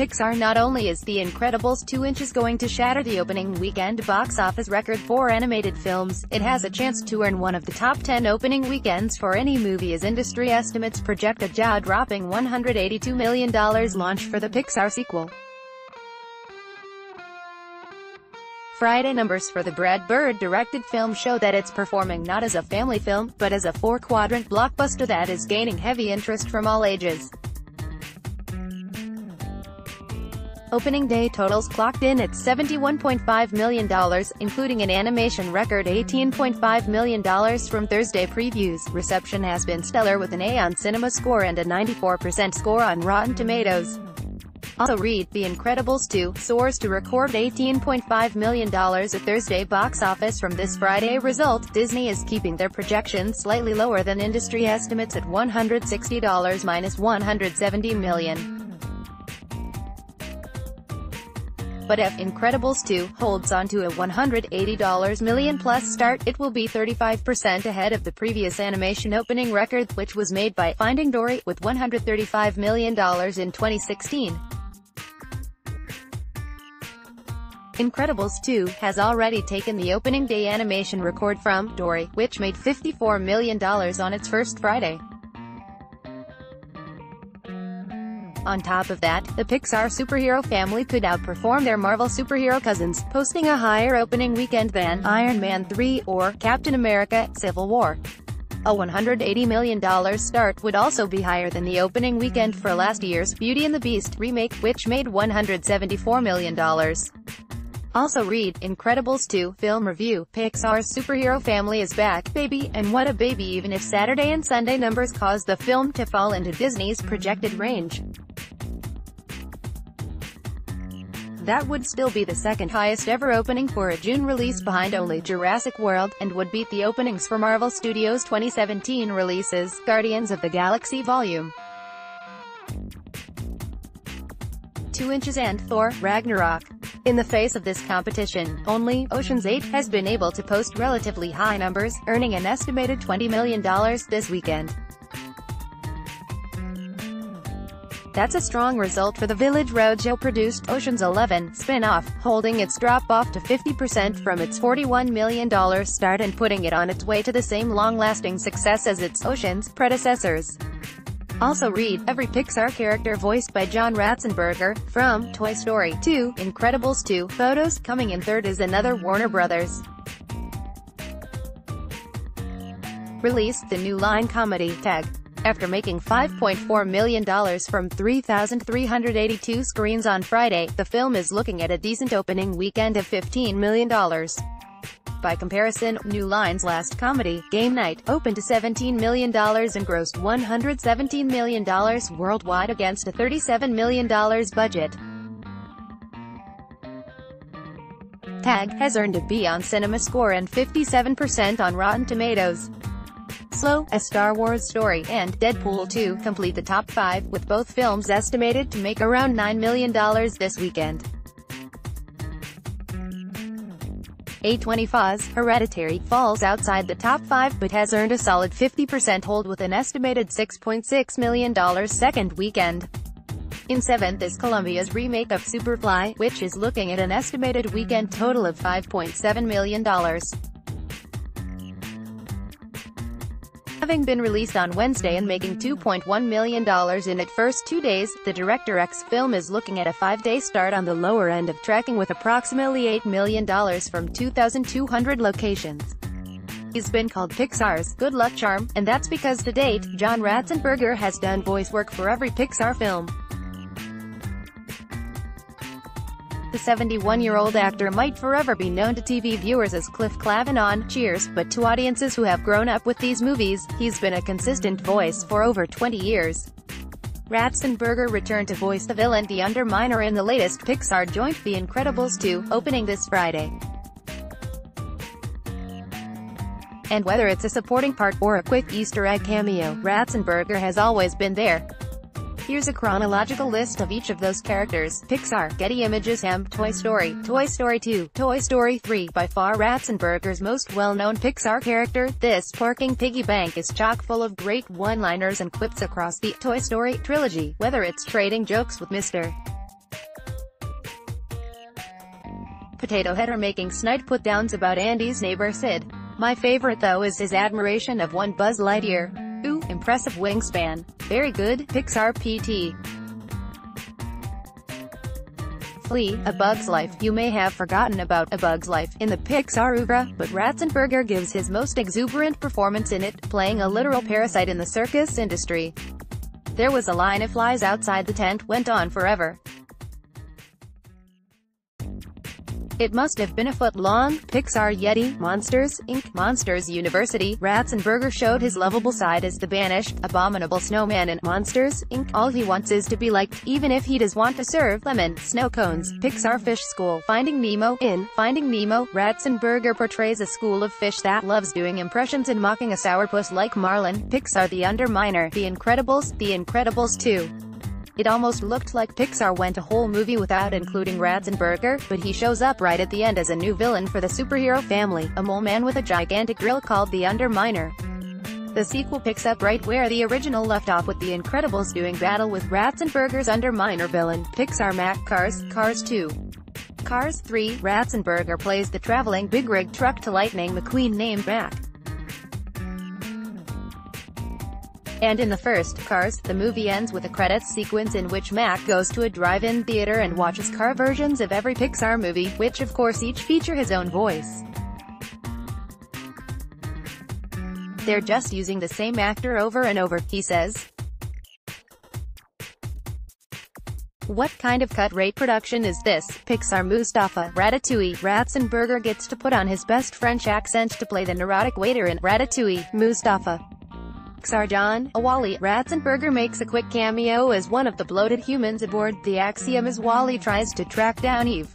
Pixar. Not only is The Incredibles 2 inches going to shatter the opening weekend box office record for animated films, it has a chance to earn one of the top 10 opening weekends for any movie as industry estimates project a jaw-dropping $182 million launch for the Pixar sequel. Friday numbers for the Brad Bird-directed film show that it's performing not as a family film, but as a four-quadrant blockbuster that is gaining heavy interest from all ages. Opening day totals clocked in at $71.5 million, including an animation record $18.5 million from Thursday previews. Reception has been stellar with an A on Cinema Score and a 94% score on Rotten Tomatoes. Also read, The Incredibles 2 soars to record $18.5 million at Thursday box office from this Friday result. Disney is keeping their projections slightly lower than industry estimates at $160 minus $170 million. But if Incredibles 2 holds on to a $180 million plus start, it will be 35% ahead of the previous animation opening record, which was made by Finding Dory, with $135 million in 2016. Incredibles 2 has already taken the opening day animation record from Dory, which made $54 million on its first Friday. On top of that, the Pixar superhero family could outperform their Marvel superhero cousins, posting a higher opening weekend than Iron Man 3 or Captain America: Civil War. A $180 million start would also be higher than the opening weekend for last year's Beauty and the Beast remake, which made $174 million. Also read, Incredibles 2 film review, Pixar's superhero family is back, baby, and what a baby. Even if Saturday and Sunday numbers cause the film to fall into Disney's projected range, that would still be the second highest ever opening for a June release behind only Jurassic World, and would beat the openings for Marvel Studios' 2017 releases, Guardians of the Galaxy Vol. 2 Inches and Thor: Ragnarok. In the face of this competition, only Ocean's 8 has been able to post relatively high numbers, earning an estimated $20 million this weekend. That's a strong result for the Village Roadshow-produced Ocean's 11 spin-off, holding its drop-off to 50% from its $41 million start and putting it on its way to the same long-lasting success as its Ocean's predecessors. Also read, every Pixar character voiced by John Ratzenberger, from Toy Story 2, Incredibles 2, photos. Coming in third is another Warner Brothers release, the New Line comedy, Tag. After making $5.4 million from 3,382 screens on Friday, the film is looking at a decent opening weekend of $15 million. By comparison, New Line's last comedy, Game Night, opened to $17 million and grossed $117 million worldwide against a $37 million budget. Tag has earned a B on Cinema Score and 57% on Rotten Tomatoes. Slow, A Star Wars Story, and Deadpool 2 complete the top 5, with both films estimated to make around $9 million this weekend. A24's Hereditary falls outside the top 5 but has earned a solid 50% hold with an estimated $6.6 million second weekend. In 7th is Columbia's remake of Superfly, which is looking at an estimated weekend total of $5.7 million. Having been released on Wednesday and making $2.1 million in its first 2 days, the Director X film is looking at a 5-day start on the lower end of tracking with approximately $8 million from 2,200 locations. He's been called Pixar's good luck charm, and that's because to date, John Ratzenberger has done voice work for every Pixar film. The 71-year-old actor might forever be known to TV viewers as Cliff Clavin on Cheers, but to audiences who have grown up with these movies, he's been a consistent voice for over 20 years. Ratzenberger returned to voice the villain the Underminer in the latest Pixar joint, The Incredibles 2, opening this Friday. And whether it's a supporting part or a quick Easter egg cameo, Ratzenberger has always been there. Here's a chronological list of each of those characters. Pixar, Getty Images. Toy Story, Toy Story 2, Toy Story 3. By far Ratzenberger's most well-known Pixar character, this porking piggy bank is chock full of great one-liners and quips across the Toy Story trilogy, whether it's trading jokes with Mr. potato head are making snide put-downs about Andy's neighbor Sid. My favorite though is his admiration of one Buzz Lightyear. Ooh, impressive wingspan. Very good, Pixar PT. Flea, A Bug's Life. You may have forgotten about A Bug's Life in the Pixar oeuvre, but Ratzenberger gives his most exuberant performance in it, playing a literal parasite in the circus industry. There was a line of flies outside the tent, went on forever. It must have been a foot long. Pixar Yeti, Monsters, Inc., Monsters University. Ratzenberger showed his lovable side as the banished, abominable snowman in Monsters, Inc. All he wants is to be liked, even if he does want to serve lemon snow cones. Pixar Fish School. Finding Nemo. In Finding Nemo, Ratzenberger portrays a school of fish that loves doing impressions and mocking a sourpuss like Marlin. Pixar The Underminer. The Incredibles 2. It almost looked like Pixar went a whole movie without including Ratzenberger, but he shows up right at the end as a new villain for the superhero family, a mole man with a gigantic grill called the Underminer. The sequel picks up right where the original left off, with the Incredibles doing battle with Ratzenberger's Underminer villain. Pixar Mac. Cars 2. Cars 3. Ratzenberger plays the traveling big rig truck to Lightning McQueen named Mac. And in the first, Cars, the movie ends with a credits sequence in which Mac goes to a drive-in theater and watches car versions of every Pixar movie, which of course each feature his own voice. They're just using the same actor over and over, he says. What kind of cut-rate production is this? Pixar Mustafa, Ratatouille. Ratzenberger gets to put on his best French accent to play the neurotic waiter in Ratatouille. Mustafa. Pixar John, a Wall-E. Ratzenberger makes a quick cameo as one of the bloated humans aboard the Axiom as Wall-E tries to track down Eve.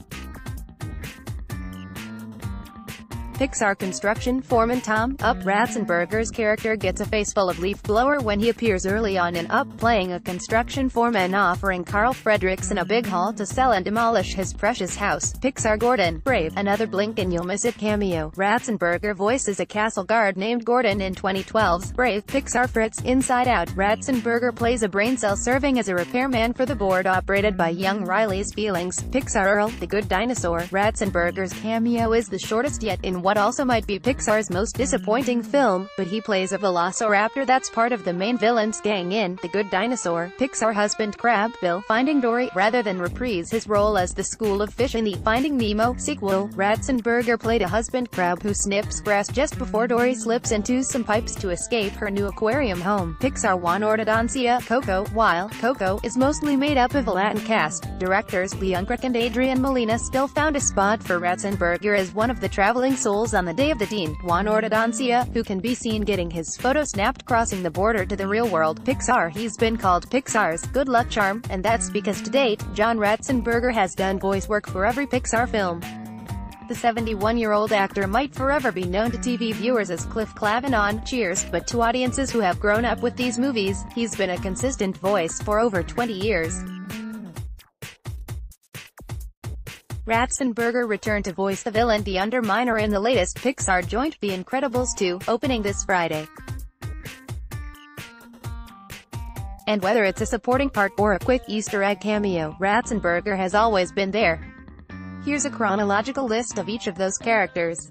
Pixar construction foreman Tom, Up. Ratzenberger's character gets a face full of leaf blower when he appears early on in Up, playing a construction foreman offering Carl Fredricksen a big haul to sell and demolish his precious house. Pixar Gordon, Brave. Another blink and you'll miss it cameo. Ratzenberger voices a castle guard named Gordon in 2012's Brave. Pixar Fritz, Inside Out. Ratzenberger plays a brain cell serving as a repairman for the board operated by young Riley's feelings. Pixar Earl, The Good Dinosaur. Ratzenberger's cameo is the shortest yet in what also might be Pixar's most disappointing film, but he plays a velociraptor that's part of the main villain's gang in The Good Dinosaur. Pixar husband Crab, Bill. Finding Dory. Rather than reprise his role as the School of Fish in the Finding Nemo sequel, Ratzenberger played a husband crab who snips grass just before Dory slips into some pipes to escape her new aquarium home. Pixar One Ortodontia, Coco. While Coco is mostly made up of a Latin cast, directors Leon Crick and Adrian Molina still found a spot for Ratzenberger as one of the traveling souls on the Day of the Dean. Juan Ortodontia, who can be seen getting his photo snapped crossing the border to the real world. Pixar. He's been called Pixar's good luck charm, and that's because to date, John Ratzenberger has done voice work for every Pixar film. The 71-year-old actor might forever be known to TV viewers as Cliff Clavin on Cheers, but to audiences who have grown up with these movies, he's been a consistent voice for over 20 years. Ratzenberger returned to voice the villain the Underminer in the latest Pixar joint The Incredibles 2, opening this Friday. And whether it's a supporting part or a quick Easter egg cameo, Ratzenberger has always been there. Here's a chronological list of each of those characters.